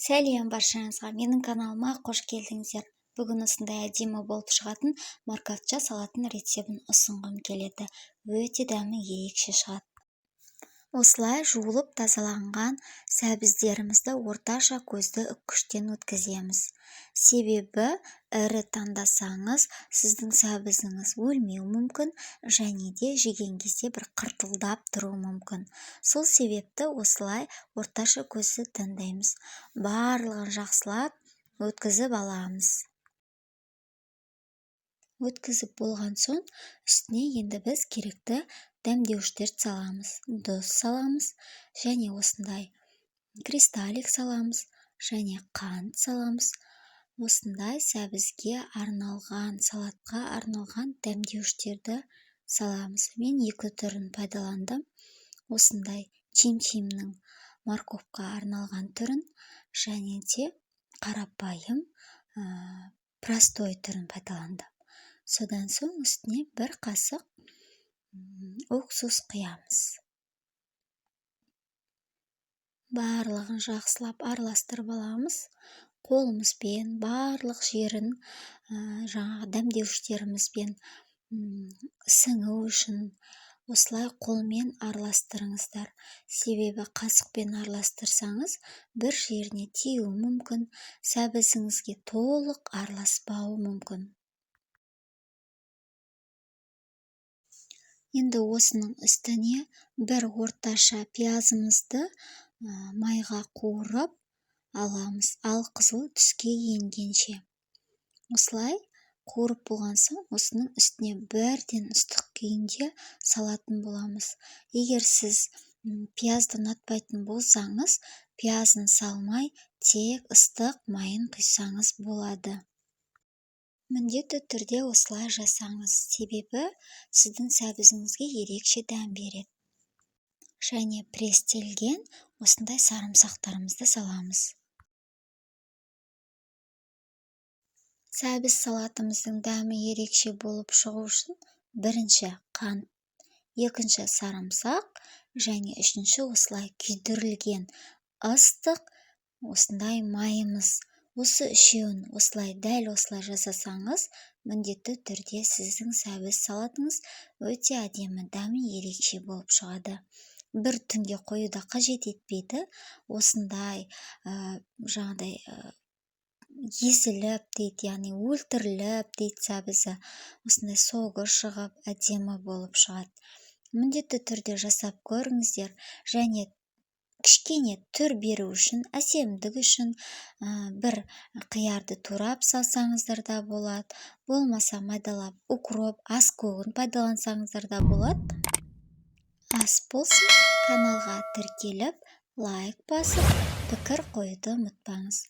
Сәлем баршаңызға, менің каналыма қош келдіңіздер. Бүгін осындай әдемі болып шығатын маркатша салаттың рецебін ұсынғым келеді. Өте дәмі ерекше шығады. Осылай жуылып тазаланған сәбіздерімізді орташа көзді үккіштен өткіземіз. Себебі ірі таңдасаңыз, сіздің сәбізіңіз өлмеуі мүмкін, және де жеген кезде бір қыртылдап тұруы мүмкін. Сол себепті осылай орташа көзді таңдаймыз. Барлығын жақсылап өткізіп аламыз. Өткізіп болған соң, үстіне енді біз керекті дәмдеуіштерді саламыз. Тұз саламыз, және осындай кристаллик саламыз, және қант саламыз. Осындай сәбізге арналған, салатқа арналған дәмдеуіштерді саламыз. Мен екі түрін пайдаландым. Осындай чим-чимнің морковқа арналған түрін, және де қарапайым простой түрін пайдаландым. Содан соң үстіне бір қасық уксус құямыз. Барлығын жақсылап араластырып аламыз. Қолымызбен барлық жерін дәмдеуіштерімізбен сіңу үшін осылай қолмен араластырыңыздар. Себебі қасықпен араластырсаңыз, бір жеріне тиюі мүмкін, сәбізіңізге толық араласпауы мүмкін. Енді осының үстіне бір орташа пиязымызды майға қуырып аламыз, ал қызыл түске енгенше. Осылай қуырып болған соң, осының үстіне бірден ыстық күйінде салатын боламыз. Егер сіз пиязды ұнатпайтын болсаңыз, пиязын салмай, тек ыстық майын құйсаңыз болады. Міндетті түрде осылай жасаңыз, себебі сіздің сәбізіңізге ерекше дәм береді. Және престелген осындай сарымсақтарымызды саламыз. Сәбіз салатымыздың дәмі ерекше болып шығу үшін бірінші қант, екінші сарымсақ, және үшінші осылай күйдірілген ыстық осындай майымыз. Осы үшеуін дәл осылай жасасаңыз, міндетті түрде сіздің сәбіз салатыңыз өте әдемі, дәмі ерекше болып шығады. Бір түнге қоюда қажет етпейді. Осындай езіліп дейді, яғни өлтіріліп дейді сәбізі. Осындай соғы шығып, әдемі болып шығады. Міндетті түрде жасап көріңіздер, және кішкене түр беру үшін, әсемдік үшін бір қиярды турап салсаңыздар да болады. Болмаса майдалап укроп, ас көгін пайдалансаңыздар да болады. Ас болсын, каналға тіркеліп, лайк басып, пікір қоюды ұмытпаңыз.